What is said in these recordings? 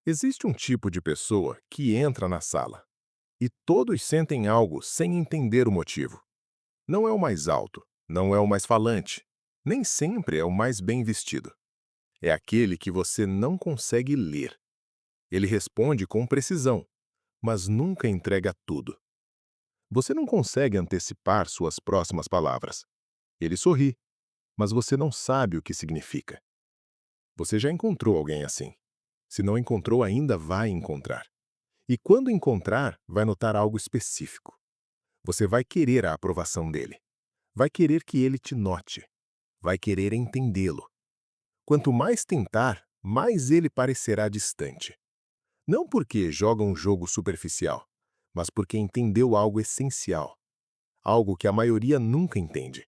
Existe um tipo de pessoa que entra na sala e todos sentem algo sem entender o motivo. Não é o mais alto, não é o mais falante, nem sempre é o mais bem vestido. É aquele que você não consegue ler. Ele responde com precisão, mas nunca entrega tudo. Você não consegue antecipar suas próximas palavras. Ele sorri, mas você não sabe o que significa. Você já encontrou alguém assim. Se não encontrou ainda, vai encontrar. E quando encontrar, vai notar algo específico. Você vai querer a aprovação dele. Vai querer que ele te note. Vai querer entendê-lo. Quanto mais tentar, mais ele parecerá distante. Não porque joga um jogo superficial, mas porque entendeu algo essencial. Algo que a maioria nunca entende.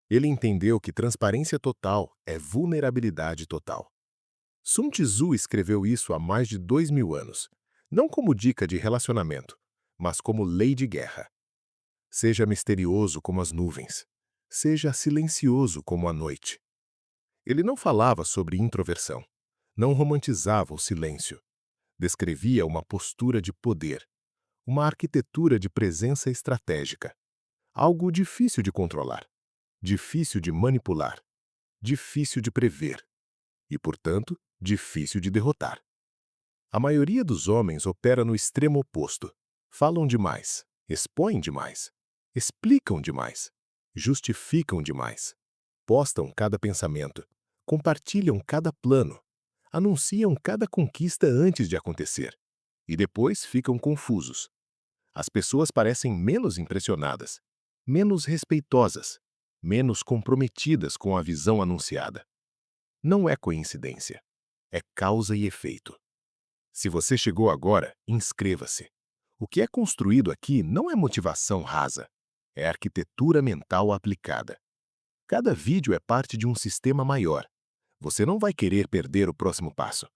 Ele entendeu que transparência total é vulnerabilidade total. Sun Tzu escreveu isso há mais de 2000 anos, não como dica de relacionamento, mas como lei de guerra. Seja misterioso como as nuvens. Seja silencioso como a noite. Ele não falava sobre introversão. Não romantizava o silêncio. Descrevia uma postura de poder, uma arquitetura de presença estratégica. Algo difícil de controlar, difícil de manipular, difícil de prever e, portanto, difícil de derrotar. A maioria dos homens opera no extremo oposto. Falam demais, expõem demais, explicam demais, justificam demais, postam cada pensamento, compartilham cada plano, anunciam cada conquista antes de acontecer e depois ficam confusos. As pessoas parecem menos impressionadas, menos respeitosas, menos comprometidas com a visão anunciada. Não é coincidência, é causa e efeito. Se você chegou agora, inscreva-se. O que é construído aqui não é motivação rasa, é arquitetura mental aplicada. Cada vídeo é parte de um sistema maior. Você não vai querer perder o próximo passo.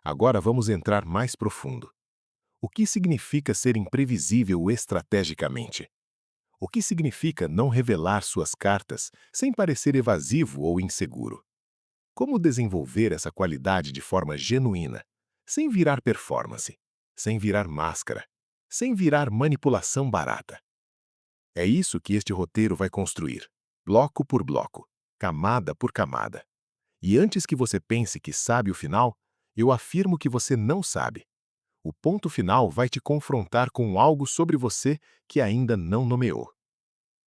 Agora vamos entrar mais profundo. O que significa ser imprevisível estrategicamente? O que significa não revelar suas cartas sem parecer evasivo ou inseguro? Como desenvolver essa qualidade de forma genuína, sem virar performance, sem virar máscara, sem virar manipulação barata? É isso que este roteiro vai construir, bloco por bloco, camada por camada. E antes que você pense que sabe o final, eu afirmo que você não sabe. O ponto final vai te confrontar com algo sobre você que ainda não nomeou.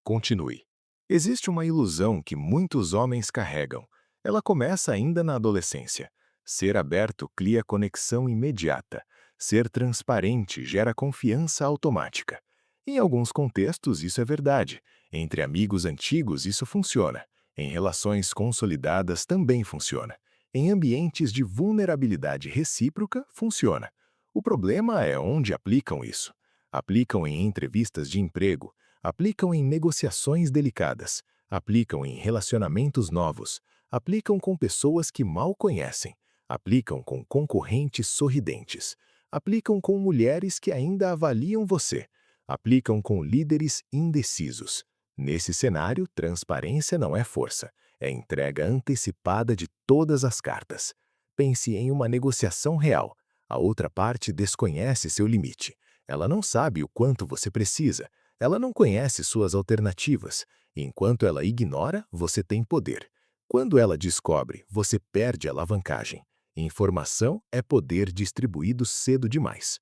Continue. Existe uma ilusão que muitos homens carregam. Ela começa ainda na adolescência. Ser aberto cria conexão imediata. Ser transparente gera confiança automática. Em alguns contextos, isso é verdade. Entre amigos antigos, isso funciona. Em relações consolidadas, também funciona. Em ambientes de vulnerabilidade recíproca, funciona. O problema é onde aplicam isso. Aplicam em entrevistas de emprego, aplicam em negociações delicadas, aplicam em relacionamentos novos, aplicam com pessoas que mal conhecem, aplicam com concorrentes sorridentes, aplicam com mulheres que ainda avaliam você, aplicam com líderes indecisos. Nesse cenário, transparência não é força, é entrega antecipada de todas as cartas. Pense em uma negociação real. A outra parte desconhece seu limite. Ela não sabe o quanto você precisa. Ela não conhece suas alternativas. Enquanto ela ignora, você tem poder. Quando ela descobre, você perde a alavancagem. Informação é poder distribuído cedo demais.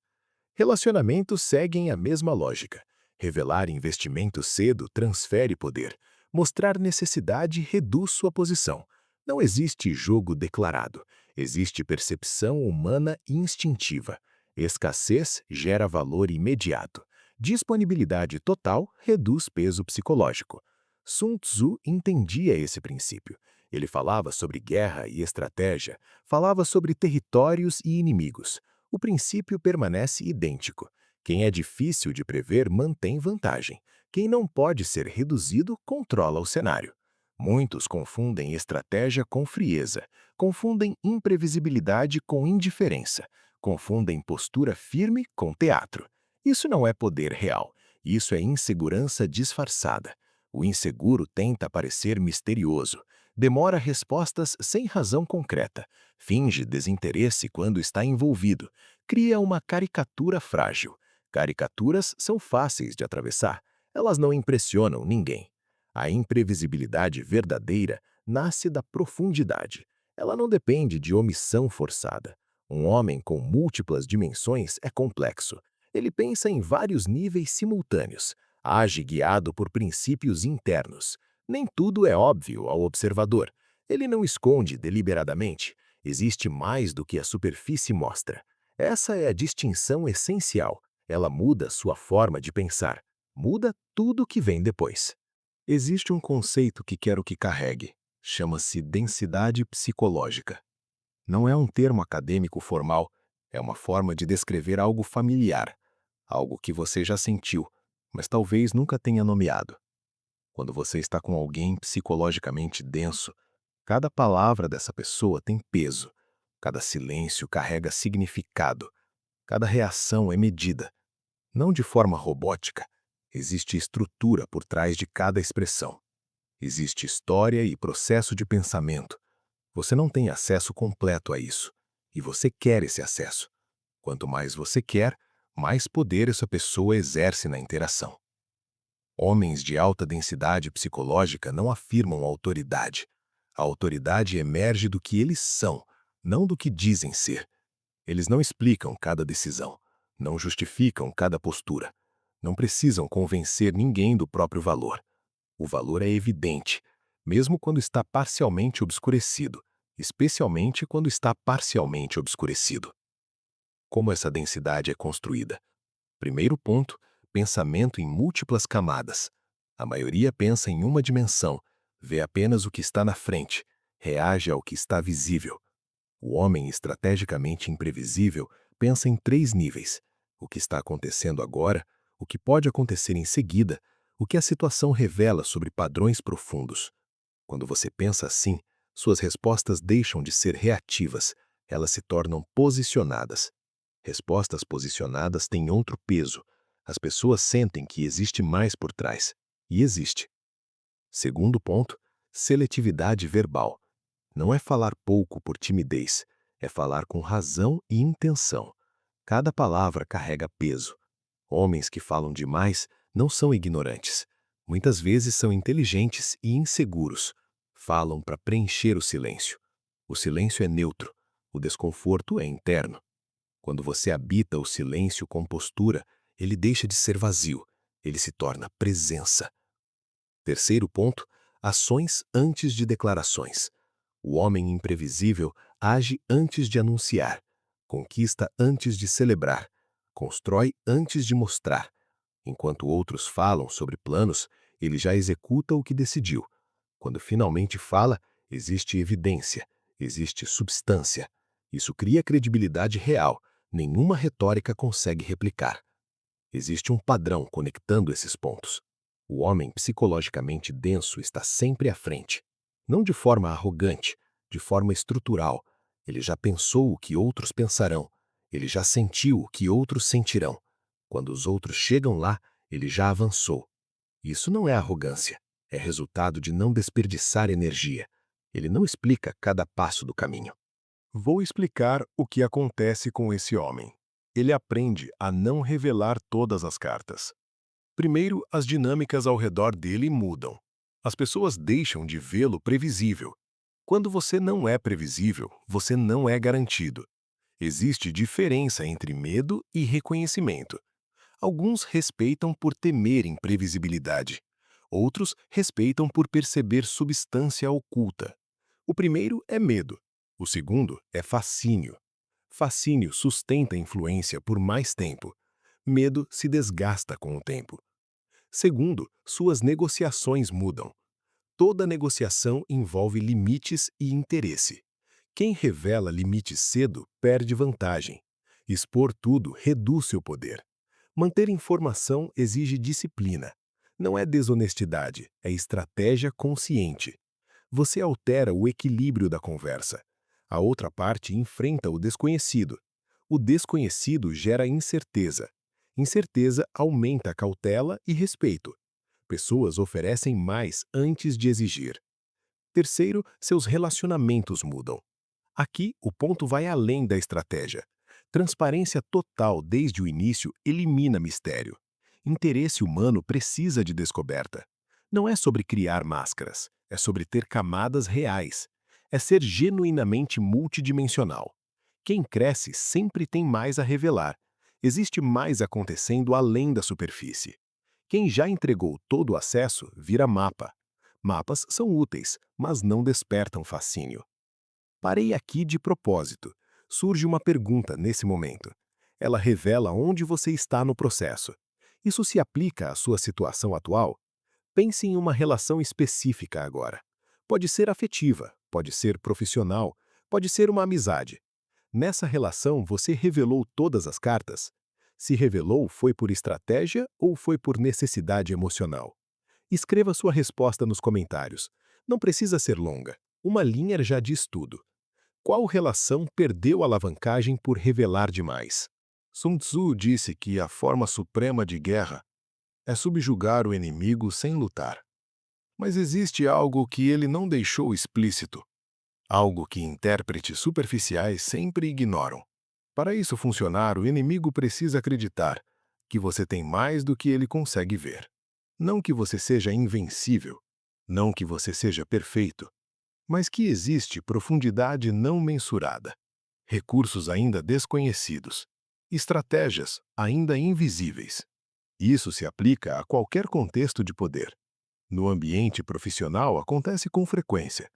Relacionamentos seguem a mesma lógica. Revelar investimento cedo transfere poder. Mostrar necessidade reduz sua posição. Não existe jogo declarado. Existe percepção humana instintiva. Escassez gera valor imediato. Disponibilidade total reduz peso psicológico. Sun Tzu entendia esse princípio. Ele falava sobre guerra e estratégia, falava sobre territórios e inimigos. O princípio permanece idêntico. Quem é difícil de prever mantém vantagem. Quem não pode ser reduzido controla o cenário. Muitos confundem estratégia com frieza, confundem imprevisibilidade com indiferença, confundem postura firme com teatro. Isso não é poder real, isso é insegurança disfarçada. O inseguro tenta parecer misterioso, Demora respostas sem razão concreta, finge desinteresse quando está envolvido, cria uma caricatura frágil. Caricaturas são fáceis de atravessar, elas não impressionam ninguém. A imprevisibilidade verdadeira nasce da profundidade. Ela não depende de omissão forçada. Um homem com múltiplas dimensões é complexo. Ele pensa em vários níveis simultâneos, age guiado por princípios internos. Nem tudo é óbvio ao observador. Ele não esconde deliberadamente. Existe mais do que a superfície mostra. Essa é a distinção essencial. Ela muda sua forma de pensar. Muda tudo o que vem depois. Existe um conceito que quero que carregue. Chama-se densidade psicológica. Não é um termo acadêmico formal, é uma forma de descrever algo familiar, algo que você já sentiu, mas talvez nunca tenha nomeado. Quando você está com alguém psicologicamente denso, cada palavra dessa pessoa tem peso, cada silêncio carrega significado, cada reação é medida. Não de forma robótica, existe estrutura por trás de cada expressão. Existe história e processo de pensamento. Você não tem acesso completo a isso, e você quer esse acesso. Quanto mais você quer, mais poder essa pessoa exerce na interação. Homens de alta densidade psicológica não afirmam autoridade. A autoridade emerge do que eles são, não do que dizem ser. Eles não explicam cada decisão, não justificam cada postura, não precisam convencer ninguém do próprio valor. O valor é evidente, mesmo quando está parcialmente obscurecido, especialmente quando está parcialmente obscurecido. Como essa densidade é construída? Primeiro ponto, pensamento em múltiplas camadas. A maioria pensa em uma dimensão, vê apenas o que está na frente, reage ao que está visível. O homem estrategicamente imprevisível pensa em 3 níveis: o que está acontecendo agora, o que pode acontecer em seguida, o que a situação revela sobre padrões profundos. Quando você pensa assim, suas respostas deixam de ser reativas, elas se tornam posicionadas. Respostas posicionadas têm outro peso. As pessoas sentem que existe mais por trás. E existe. Segundo ponto, seletividade verbal. Não é falar pouco por timidez, é falar com razão e intenção. Cada palavra carrega peso. Homens que falam demais não são ignorantes. Muitas vezes são inteligentes e inseguros. Falam para preencher o silêncio. O silêncio é neutro. O desconforto é interno. Quando você habita o silêncio com postura, ele deixa de ser vazio. Ele se torna presença. Terceiro ponto, ações antes de declarações. O homem imprevisível age antes de anunciar, conquista antes de celebrar, constrói antes de mostrar. Enquanto outros falam sobre planos, ele já executa o que decidiu. Quando finalmente fala, existe evidência, existe substância. Isso cria credibilidade real, nenhuma retórica consegue replicar. Existe um padrão conectando esses pontos. O homem psicologicamente denso está sempre à frente. Não de forma arrogante, de forma estrutural. Ele já pensou o que outros pensarão. Ele já sentiu o que outros sentirão. Quando os outros chegam lá, ele já avançou. Isso não é arrogância. É resultado de não desperdiçar energia. Ele não explica cada passo do caminho. Vou explicar o que acontece com esse homem. Ele aprende a não revelar todas as cartas. Primeiro, as dinâmicas ao redor dele mudam. As pessoas deixam de vê-lo previsível. Quando você não é previsível, você não é garantido. Existe diferença entre medo e reconhecimento. Alguns respeitam por temer imprevisibilidade. Outros respeitam por perceber substância oculta. O primeiro é medo. O segundo é fascínio. Fascínio sustenta a influência por mais tempo. Medo se desgasta com o tempo. Segundo, suas negociações mudam. Toda negociação envolve limites e interesse. Quem revela limites cedo perde vantagem. Expor tudo reduz seu poder. Manter informação exige disciplina. Não é desonestidade, é estratégia consciente. Você altera o equilíbrio da conversa. A outra parte enfrenta o desconhecido. O desconhecido gera incerteza. Incerteza aumenta cautela e respeito. Pessoas oferecem mais antes de exigir. Terceiro, seus relacionamentos mudam. Aqui, o ponto vai além da estratégia. Transparência total desde o início elimina mistério. Interesse humano precisa de descoberta. Não é sobre criar máscaras, é sobre ter camadas reais. É ser genuinamente multidimensional. Quem cresce sempre tem mais a revelar. Existe mais acontecendo além da superfície. Quem já entregou todo o acesso vira mapa. Mapas são úteis, mas não despertam fascínio. Parei aqui de propósito. Surge uma pergunta nesse momento. Ela revela onde você está no processo. Isso se aplica à sua situação atual? Pense em uma relação específica agora. Pode ser afetiva, pode ser profissional, pode ser uma amizade. Nessa relação, você revelou todas as cartas? Se revelou, foi por estratégia ou foi por necessidade emocional? Escreva sua resposta nos comentários. Não precisa ser longa. Uma linha já diz tudo. Qual relação perdeu a alavancagem por revelar demais? Sun Tzu disse que a forma suprema de guerra é subjugar o inimigo sem lutar. Mas existe algo que ele não deixou explícito, algo que intérpretes superficiais sempre ignoram. Para isso funcionar, o inimigo precisa acreditar que você tem mais do que ele consegue ver. Não que você seja invencível, não que você seja perfeito, mas que existe profundidade não mensurada, recursos ainda desconhecidos, estratégias ainda invisíveis. Isso se aplica a qualquer contexto de poder. No ambiente profissional acontece com frequência.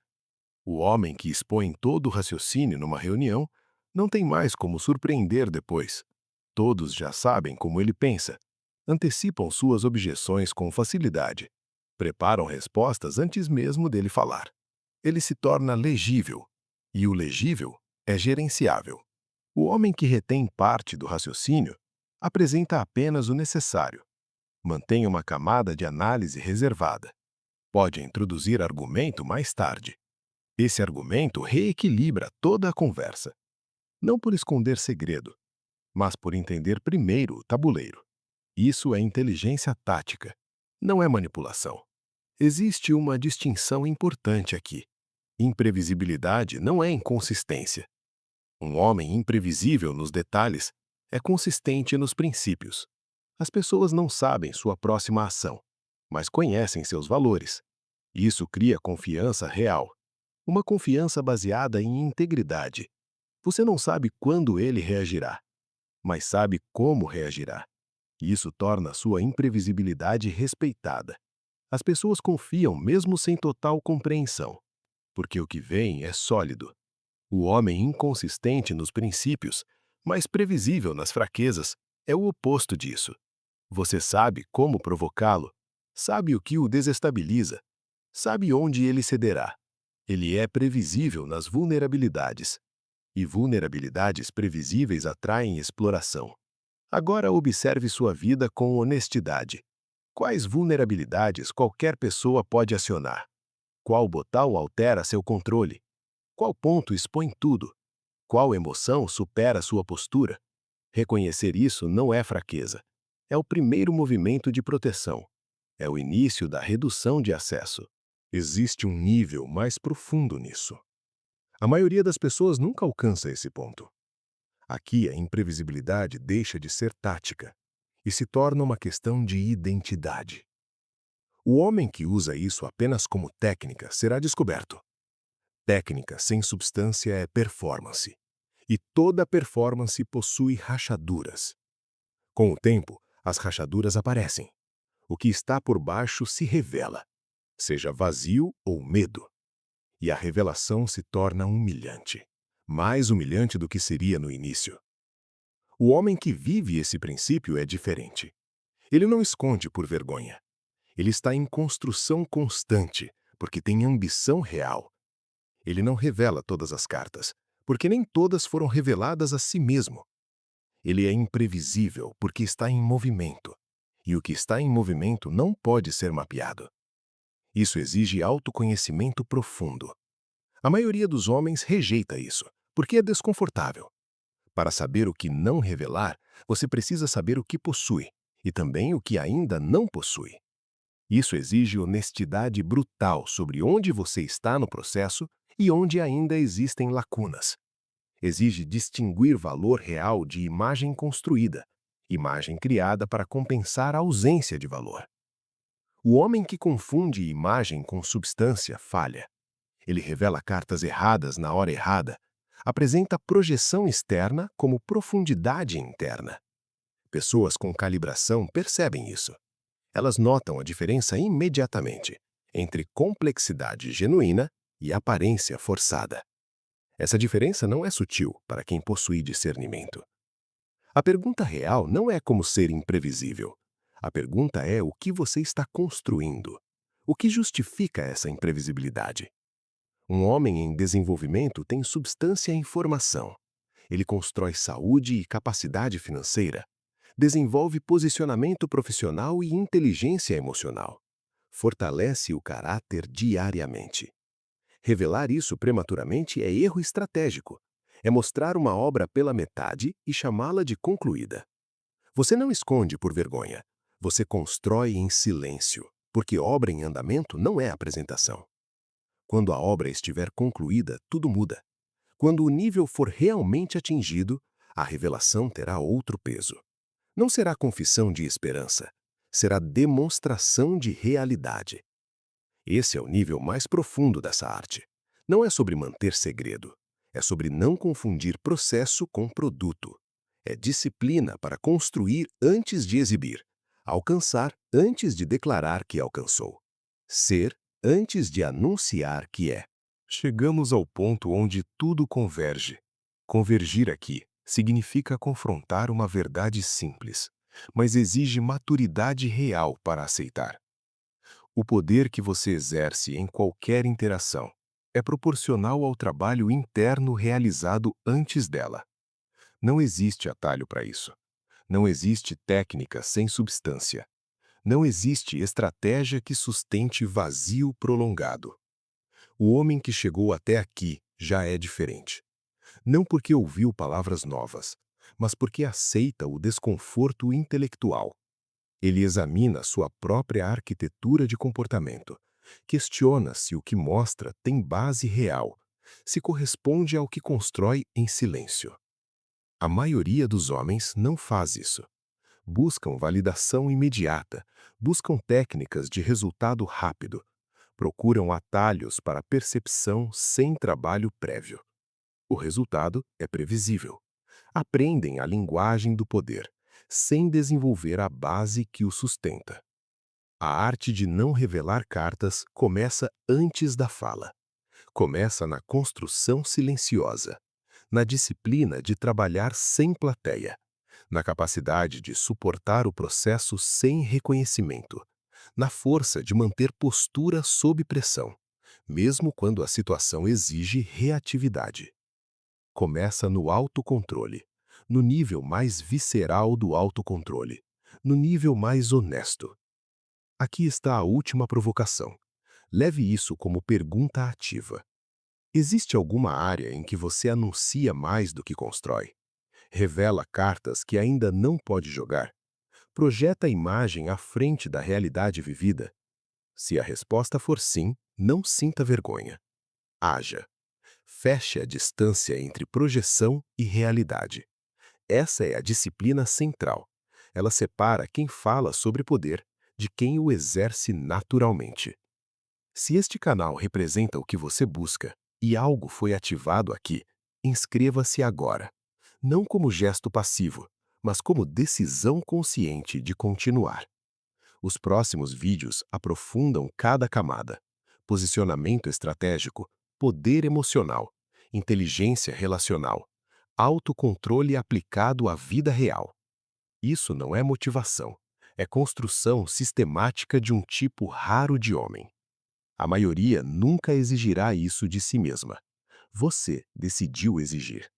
O homem que expõe todo o raciocínio numa reunião não tem mais como surpreender depois. Todos já sabem como ele pensa, antecipam suas objeções com facilidade, preparam respostas antes mesmo dele falar. Ele se torna legível, e o legível é gerenciável. O homem que retém parte do raciocínio apresenta apenas o necessário, mantém uma camada de análise reservada. Pode introduzir argumento mais tarde. Esse argumento reequilibra toda a conversa, não por esconder segredo, mas por entender primeiro o tabuleiro. Isso é inteligência tática, não é manipulação. Existe uma distinção importante aqui. Imprevisibilidade não é inconsistência. Um homem imprevisível nos detalhes é consistente nos princípios. As pessoas não sabem sua próxima ação, mas conhecem seus valores. Isso cria confiança real. Uma confiança baseada em integridade. Você não sabe quando ele reagirá, mas sabe como reagirá. Isso torna sua imprevisibilidade respeitada. As pessoas confiam mesmo sem total compreensão, porque o que vem é sólido. O homem inconsistente nos princípios, mas previsível nas fraquezas, é o oposto disso. Você sabe como provocá-lo, sabe o que o desestabiliza, sabe onde ele cederá. Ele é previsível nas vulnerabilidades. E vulnerabilidades previsíveis atraem exploração. Agora observe sua vida com honestidade. Quais vulnerabilidades qualquer pessoa pode acionar? Qual botão altera seu controle? Qual ponto expõe tudo? Qual emoção supera sua postura? Reconhecer isso não é fraqueza. É o primeiro movimento de proteção. É o início da redução de acesso. Existe um nível mais profundo nisso. A maioria das pessoas nunca alcança esse ponto. Aqui a imprevisibilidade deixa de ser tática e se torna uma questão de identidade. O homem que usa isso apenas como técnica será descoberto. Técnica sem substância é performance. E toda performance possui rachaduras. Com o tempo, as rachaduras aparecem. O que está por baixo se revela, seja vazio ou medo. E a revelação se torna humilhante. Mais humilhante do que seria no início. O homem que vive esse princípio é diferente. Ele não esconde por vergonha. Ele está em construção constante, porque tem ambição real. Ele não revela todas as cartas, porque nem todas foram reveladas a si mesmo. Ele é imprevisível, porque está em movimento. E o que está em movimento não pode ser mapeado. Isso exige autoconhecimento profundo. A maioria dos homens rejeita isso, porque é desconfortável. Para saber o que não revelar, você precisa saber o que possui, e também o que ainda não possui. Isso exige honestidade brutal sobre onde você está no processo e onde ainda existem lacunas. Exige distinguir valor real de imagem construída, imagem criada para compensar a ausência de valor. O homem que confunde imagem com substância falha. Ele revela cartas erradas na hora errada, apresenta projeção externa como profundidade interna. Pessoas com calibração percebem isso. Elas notam a diferença imediatamente entre complexidade genuína e aparência forçada. Essa diferença não é sutil para quem possui discernimento. A pergunta real não é como ser imprevisível. A pergunta é o que você está construindo. O que justifica essa imprevisibilidade? Um homem em desenvolvimento tem substância em formação. Ele constrói saúde e capacidade financeira, desenvolve posicionamento profissional e inteligência emocional, fortalece o caráter diariamente. Revelar isso prematuramente é erro estratégico. É mostrar uma obra pela metade e chamá-la de concluída. Você não esconde por vergonha. Você constrói em silêncio, porque obra em andamento não é apresentação. Quando a obra estiver concluída, tudo muda. Quando o nível for realmente atingido, a revelação terá outro peso. Não será confissão de esperança, será demonstração de realidade. Esse é o nível mais profundo dessa arte. Não é sobre manter segredo, é sobre não confundir processo com produto. É disciplina para construir antes de exibir, alcançar antes de declarar que alcançou, ser antes de anunciar que é. Chegamos ao ponto onde tudo converge. Convergir aqui significa confrontar uma verdade simples, mas exige maturidade real para aceitar. O poder que você exerce em qualquer interação é proporcional ao trabalho interno realizado antes dela. Não existe atalho para isso. Não existe técnica sem substância. Não existe estratégia que sustente vazio prolongado. O homem que chegou até aqui já é diferente. Não porque ouviu palavras novas, mas porque aceita o desconforto intelectual. Ele examina sua própria arquitetura de comportamento, questiona se o que mostra tem base real, se corresponde ao que constrói em silêncio. A maioria dos homens não faz isso. Buscam validação imediata, buscam técnicas de resultado rápido, procuram atalhos para percepção sem trabalho prévio. O resultado é previsível. Aprendem a linguagem do poder, sem desenvolver a base que o sustenta. A arte de não revelar cartas começa antes da fala. Começa na construção silenciosa, na disciplina de trabalhar sem plateia, na capacidade de suportar o processo sem reconhecimento, na força de manter postura sob pressão, mesmo quando a situação exige reatividade. Começa no autocontrole, no nível mais visceral do autocontrole, no nível mais honesto. Aqui está a última provocação. Leve isso como pergunta ativa. Existe alguma área em que você anuncia mais do que constrói? Revela cartas que ainda não pode jogar? Projeta a imagem à frente da realidade vivida? Se a resposta for sim, não sinta vergonha. Haja. Feche a distância entre projeção e realidade. Essa é a disciplina central. Ela separa quem fala sobre poder de quem o exerce naturalmente. Se este canal representa o que você busca e algo foi ativado aqui, inscreva-se agora. Não como gesto passivo, mas como decisão consciente de continuar. Os próximos vídeos aprofundam cada camada: posicionamento estratégico, poder emocional, inteligência relacional, autocontrole aplicado à vida real. Isso não é motivação, é construção sistemática de um tipo raro de homem. A maioria nunca exigirá isso de si mesma. Você decidiu exigir.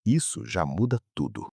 Isso já muda tudo.